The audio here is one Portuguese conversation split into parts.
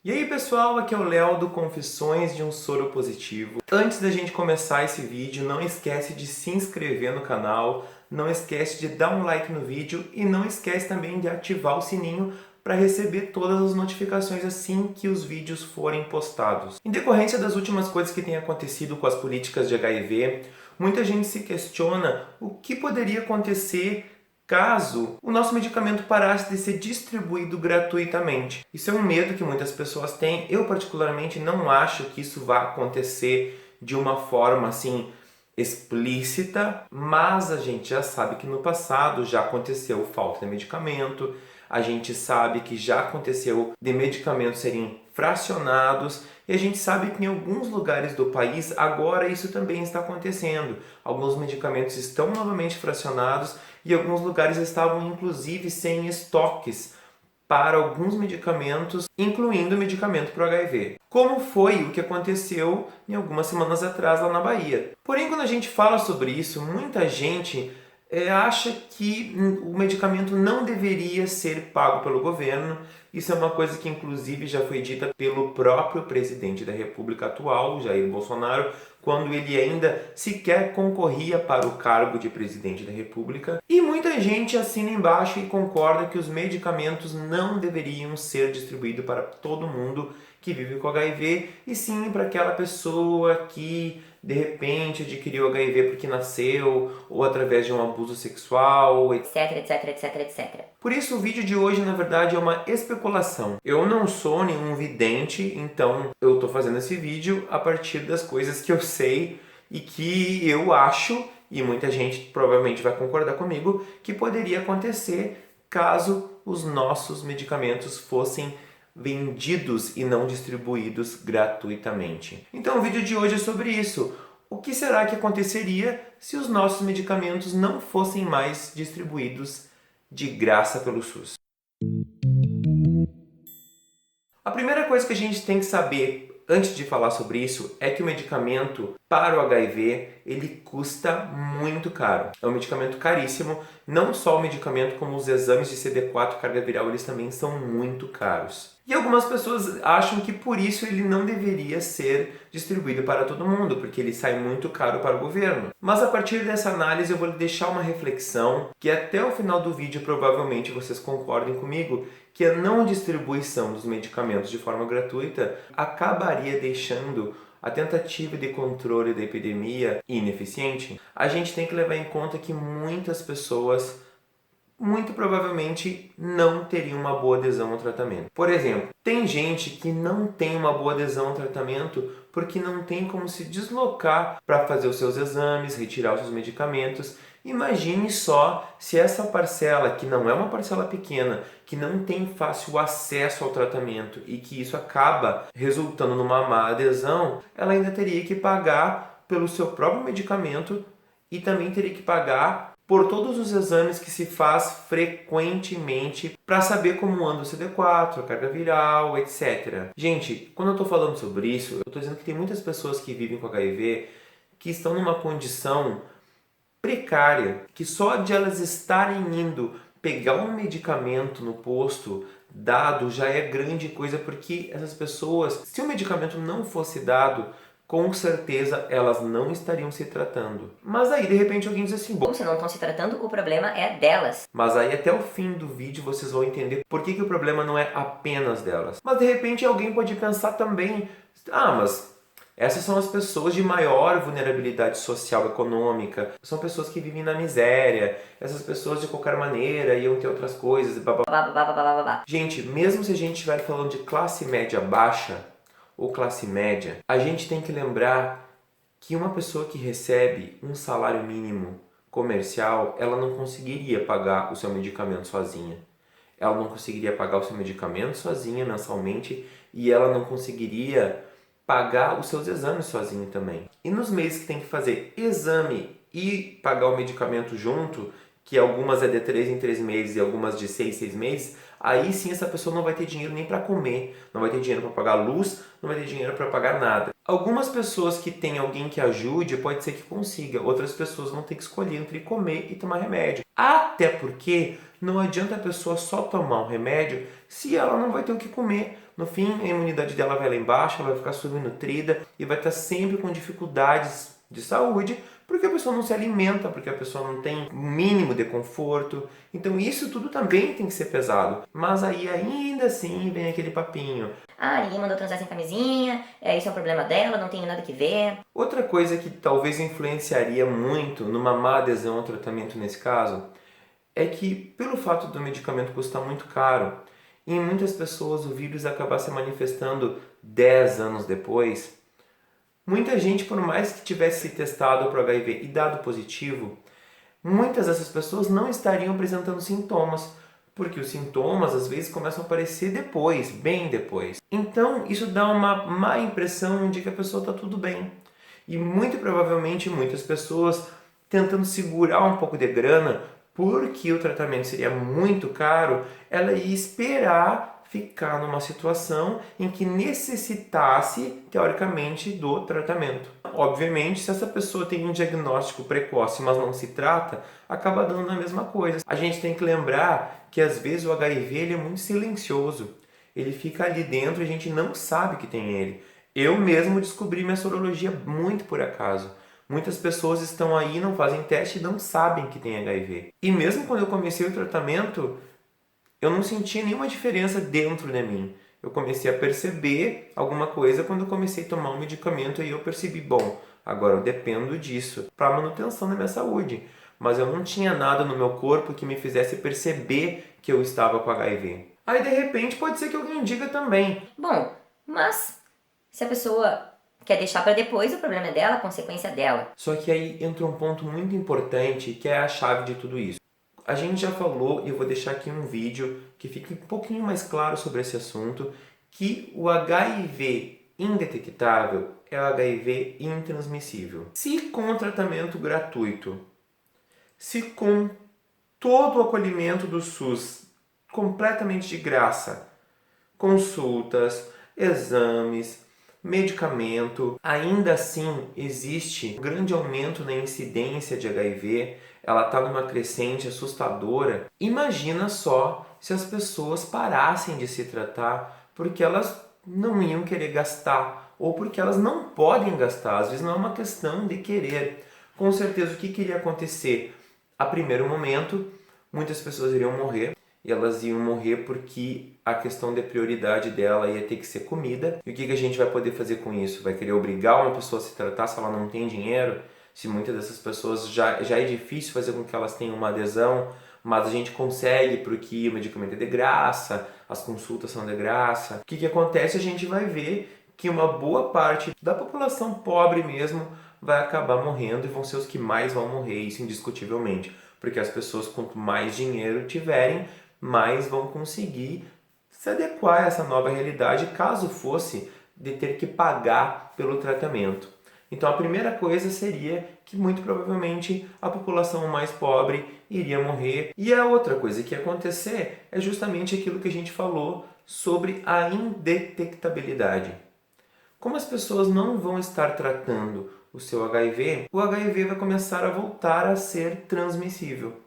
E aí pessoal, aqui é o Léo do Confissões de um Soro Positivo. Antes da gente começar esse vídeo, não esquece de se inscrever no canal, não esquece de dar um like no vídeo e não esquece também de ativar o sininho para receber todas as notificações assim que os vídeos forem postados. Em decorrência das últimas coisas que têm acontecido com as políticas de HIV, muita gente se questiona o que poderia acontecer caso o nosso medicamento parasse de ser distribuído gratuitamente. Isso é um medo que muitas pessoas têm. Eu particularmente não acho que isso vá acontecer de uma forma assim explícita, mas a gente já sabe que no passado já aconteceu falta de medicamento, a gente sabe que já aconteceu de medicamentos serem fracionados e a gente sabe que em alguns lugares do país agora isso também está acontecendo. Alguns medicamentos estão novamente fracionados e alguns lugares estavam inclusive sem estoques para alguns medicamentos, incluindo o medicamento para o HIV. Como foi o que aconteceu em algumas semanas atrás lá na Bahia. Porém, quando a gente fala sobre isso, muita gente acha que o medicamento não deveria ser pago pelo governo. Isso é uma coisa que inclusive já foi dita pelo próprio presidente da República atual, Jair Bolsonaro, quando ele ainda sequer concorria para o cargo de presidente da República. E muita gente assina embaixo e concorda que os medicamentos não deveriam ser distribuídos para todo mundo que vive com HIV, e sim para aquela pessoa que de repente adquiriu HIV porque nasceu, ou através de um abuso sexual, etc. Por isso o vídeo de hoje na verdade é uma especulação. Eu não sou nenhum vidente, então eu estou fazendo esse vídeo a partir das coisas que eu sei e que eu acho, e muita gente provavelmente vai concordar comigo, que poderia acontecer caso os nossos medicamentos fossem vendidos e não distribuídos gratuitamente. Então o vídeo de hoje é sobre isso. O que será que aconteceria se os nossos medicamentos não fossem mais distribuídos de graça pelo SUS? A primeira coisa que a gente tem que saber antes de falar sobre isso é que o medicamento para o HIV ele custa muito caro. É um medicamento caríssimo, não só o medicamento como os exames de CD4 carga viral, eles também são muito caros. E algumas pessoas acham que por isso ele não deveria ser distribuído para todo mundo, porque ele sai muito caro para o governo. Mas a partir dessa análise eu vou deixar uma reflexão que até o final do vídeo provavelmente vocês concordem comigo, que a não distribuição dos medicamentos de forma gratuita acabaria deixando a tentativa de controle da epidemia ineficiente. A gente tem que levar em conta que muitas pessoas muito provavelmente não teriam uma boa adesão ao tratamento. Por exemplo, tem gente que não tem uma boa adesão ao tratamento porque não tem como se deslocar para fazer os seus exames, retirar os seus medicamentos. Imagine só se essa parcela, que não é uma parcela pequena, que não tem fácil acesso ao tratamento e que isso acaba resultando numa má adesão, ela ainda teria que pagar pelo seu próprio medicamento e também teria que pagar por todos os exames que se faz frequentemente para saber como anda o CD4, a carga viral, etc. Gente, quando eu estou falando sobre isso, eu estou dizendo que tem muitas pessoas que vivem com HIV que estão numa condição precária, que só de elas estarem indo pegar um medicamento no posto dado já é grande coisa, porque essas pessoas, se o medicamento não fosse dado, com certeza elas não estariam se tratando. Mas aí de repente alguém diz assim, bom, se não estão se tratando, o problema é delas. mas aí até o fim do vídeo vocês vão entender por que o problema não é apenas delas. Mas de repente alguém pode pensar também, mas essas são as pessoas de maior vulnerabilidade social e econômica, são pessoas que vivem na miséria, essas pessoas de qualquer maneira iam ter outras coisas, blá, blá, blá. Gente, mesmo se a gente estiver falando de classe média baixa ou classe média, a gente tem que lembrar que uma pessoa que recebe um salário mínimo comercial, ela não conseguiria pagar o seu medicamento sozinha. Ela não conseguiria pagar o seu medicamento sozinha mensalmente e ela não conseguiria pagar os seus exames sozinha também. E nos meses que tem que fazer exame e pagar o medicamento junto, que algumas é de 3 em 3 meses e algumas de 6 em 6 meses, aí sim essa pessoa não vai ter dinheiro nem para comer, não vai ter dinheiro para pagar luz, não vai ter dinheiro para pagar nada. Algumas pessoas que têm alguém que ajude, pode ser que consiga, outras pessoas vão ter que escolher entre comer e tomar remédio. Até porque não adianta a pessoa só tomar um remédio se ela não vai ter o que comer, No fim, a imunidade dela vai lá embaixo, ela vai ficar subnutrida e vai estar sempre com dificuldades de saúde, porque a pessoa não se alimenta, porque a pessoa não tem o mínimo de conforto. Então isso tudo também tem que ser pesado. Mas aí ainda assim vem aquele papinho. Ah, ninguém mandou transar sem camisinha, isso é um problema dela, não tenho nada que ver. Outra coisa que talvez influenciaria muito numa má adesão ao tratamento nesse caso é que, pelo fato do medicamento custar muito caro, e em muitas pessoas o vírus acabar se manifestando 10 anos depois, muita gente, por mais que tivesse testado para o HIV e dado positivo, muitas dessas pessoas não estariam apresentando sintomas, porque os sintomas às vezes começam a aparecer depois, bem depois. Então isso dá uma má impressão de que a pessoa está tudo bem. E muito provavelmente muitas pessoas tentando segurar um pouco de grana, porque o tratamento seria muito caro, ela ia esperar ficar numa situação em que necessitasse, teoricamente, do tratamento. Obviamente, se essa pessoa tem um diagnóstico precoce, mas não se trata, acaba dando a mesma coisa. A gente tem que lembrar que às vezes o HIV ele é muito silencioso. Ele fica ali dentro e a gente não sabe que tem ele. Eu mesmo descobri minha sorologia muito por acaso. Muitas pessoas estão aí, não fazem teste e não sabem que tem HIV. E mesmo quando eu comecei o tratamento, eu não sentia nenhuma diferença dentro de mim. Eu comecei a perceber alguma coisa quando eu comecei a tomar um medicamento e eu percebi, bom, agora eu dependo disso para a manutenção da minha saúde. Mas eu não tinha nada no meu corpo que me fizesse perceber que eu estava com HIV. Aí de repente pode ser que alguém diga também. Bom, mas se a pessoa quer deixar para depois, o problema é dela, a consequência é dela. Só que aí entra um ponto muito importante que é a chave de tudo isso. A gente já falou, e eu vou deixar aqui um vídeo que fique um pouquinho mais claro sobre esse assunto, que o HIV indetectável é o HIV intransmissível. Se com tratamento gratuito, se com todo o acolhimento do SUS completamente de graça, consultas, exames, medicamento, ainda assim existe um grande aumento na incidência de HIV, ela está numa crescente assustadora. Imagina só se as pessoas parassem de se tratar porque elas não iam querer gastar ou porque elas não podem gastar, às vezes não é uma questão de querer. Com certeza o que iria acontecer? A primeiro momento, muitas pessoas iriam morrer, e elas iam morrer porque a questão de prioridade dela ia ter que ser comida. E o que a gente vai poder fazer com isso? Vai querer obrigar uma pessoa a se tratar se ela não tem dinheiro? Se muitas dessas pessoas já é difícil fazer com que elas tenham uma adesão, mas a gente consegue porque o medicamento é de graça, as consultas são de graça. O que acontece? A gente vai ver que uma boa parte da população pobre mesmo vai acabar morrendo e vão ser os que mais vão morrer, isso indiscutivelmente. Porque as pessoas, quanto mais dinheiro tiverem, mais vão conseguir se adequar a essa nova realidade, caso fosse de ter que pagar pelo tratamento. Então a primeira coisa seria que muito provavelmente a população mais pobre iria morrer. E a outra coisa que ia acontecer é justamente aquilo que a gente falou sobre a indetectabilidade. Como as pessoas não vão estar tratando o seu HIV, o HIV vai começar a voltar a ser transmissível.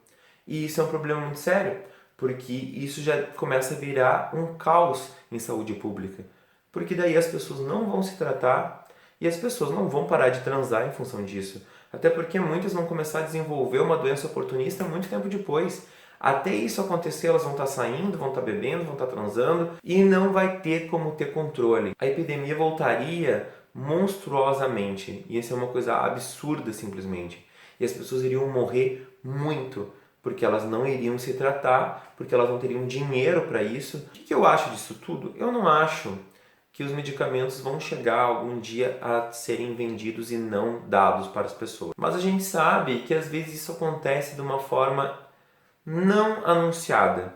E isso é um problema muito sério, porque isso já começa a virar um caos em saúde pública. Porque daí as pessoas não vão se tratar e as pessoas não vão parar de transar em função disso. Até porque muitas vão começar a desenvolver uma doença oportunista muito tempo depois. Até isso acontecer, elas vão estar saindo, vão estar bebendo, vão estar transando e não vai ter como ter controle. A epidemia voltaria monstruosamente e isso é uma coisa absurda simplesmente. E as pessoas iriam morrer muito porque elas não iriam se tratar, porque elas não teriam dinheiro para isso. O que eu acho disso tudo? Eu não acho que os medicamentos vão chegar algum dia a serem vendidos e não dados para as pessoas. Mas a gente sabe que às vezes isso acontece de uma forma não anunciada.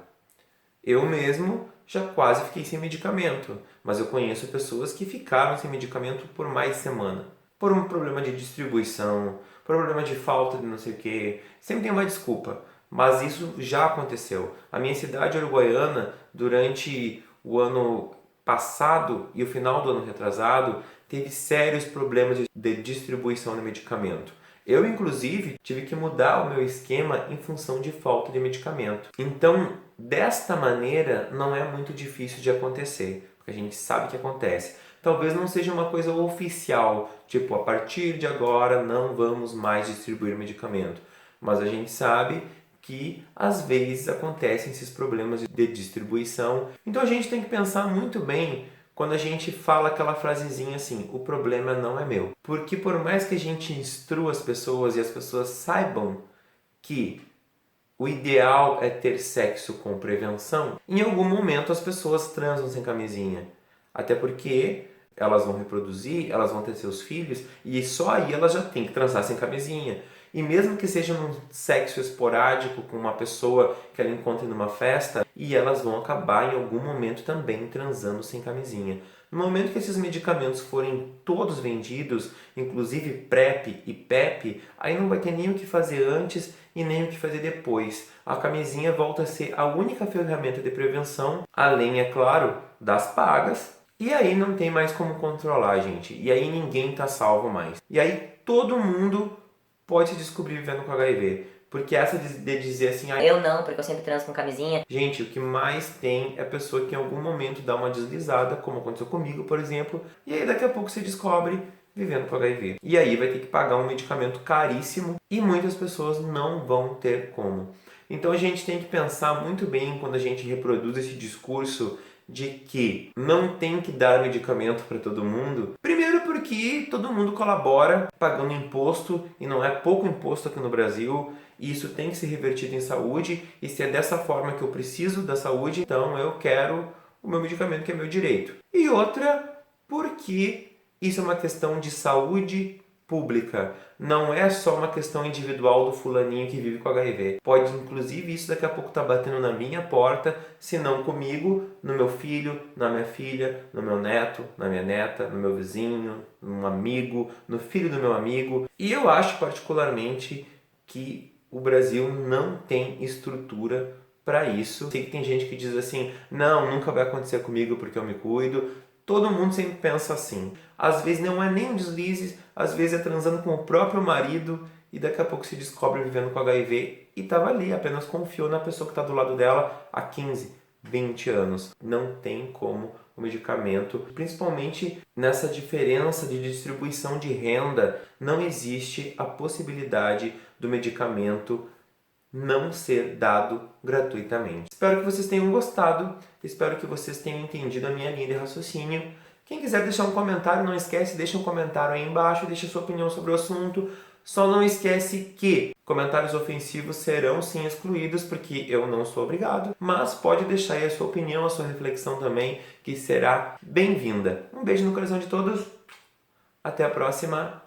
Eu mesmo já quase fiquei sem medicamento, mas eu conheço pessoas que ficaram sem medicamento por mais de semana. Por um problema de distribuição, problema de falta de não sei o que, sempre tem uma desculpa. Mas isso já aconteceu. A minha cidade uruguaiana, durante o ano passado e o final do ano retrasado, teve sérios problemas de distribuição de medicamento. Eu, inclusive, tive que mudar o meu esquema em função de falta de medicamento. Então, desta maneira, não é muito difícil de acontecer. porque a gente sabe que acontece. Talvez não seja uma coisa oficial, tipo, a partir de agora não vamos mais distribuir medicamento. Mas a gente sabe que às vezes acontecem esses problemas de distribuição. Então a gente tem que pensar muito bem quando a gente fala aquela frasezinha assim, o problema não é meu. Porque por mais que a gente instrua as pessoas e as pessoas saibam que o ideal é ter sexo com prevenção, em algum momento as pessoas transam sem camisinha. Até porque elas vão reproduzir, elas vão ter seus filhos e só aí elas já têm que transar sem camisinha. E mesmo que seja num sexo esporádico com uma pessoa que ela encontre numa festa, e elas vão acabar em algum momento também transando sem camisinha. No momento que esses medicamentos forem todos vendidos, inclusive PrEP e PEP, aí não vai ter nem o que fazer antes e nem o que fazer depois. A camisinha volta a ser a única ferramenta de prevenção, além, é claro, das pagas. E aí não tem mais como controlar, gente. E aí ninguém tá salvo mais. E aí todo mundo pode se descobrir vivendo com HIV. Porque essa de dizer assim... Eu não, porque eu sempre transo com camisinha. Gente, o que mais tem é a pessoa que em algum momento dá uma deslizada, como aconteceu comigo, por exemplo. E aí daqui a pouco se descobre vivendo com HIV. E aí vai ter que pagar um medicamento caríssimo e muitas pessoas não vão ter como. Então a gente tem que pensar muito bem quando a gente reproduz esse discurso de que não tem que dar medicamento para todo mundo. Primeiro porque todo mundo colabora pagando imposto e não é pouco imposto aqui no Brasil. E isso tem que ser revertido em saúde e se é dessa forma que eu preciso da saúde, então eu quero o meu medicamento que é meu direito. E outra porque isso é uma questão de saúde pública, não é só uma questão individual do fulaninho que vive com HIV. Pode, inclusive, isso daqui a pouco estar batendo na minha porta, se não comigo, no meu filho, na minha filha, no meu neto, na minha neta, no meu vizinho, num amigo, no filho do meu amigo. E eu acho particularmente que o Brasil não tem estrutura para isso. Sei que tem gente que diz assim, não, nunca vai acontecer comigo porque eu me cuido. Todo mundo sempre pensa assim. Às vezes não é nem um deslize, às vezes é transando com o próprio marido e daqui a pouco se descobre vivendo com HIV e estava ali, apenas confiou na pessoa que está do lado dela há 15, 20 anos. Não tem como o medicamento, principalmente nessa diferença de distribuição de renda, não existe a possibilidade do medicamento não ser dado gratuitamente. Espero que vocês tenham gostado, espero que vocês tenham entendido a minha linha de raciocínio. Quem quiser deixar um comentário, não esquece, deixa um comentário aí embaixo, deixa sua opinião sobre o assunto. Só não esquece que comentários ofensivos serão sim excluídos, porque eu não sou obrigado, mas pode deixar aí a sua opinião, a sua reflexão também, que será bem-vinda. Um beijo no coração de todos, até a próxima.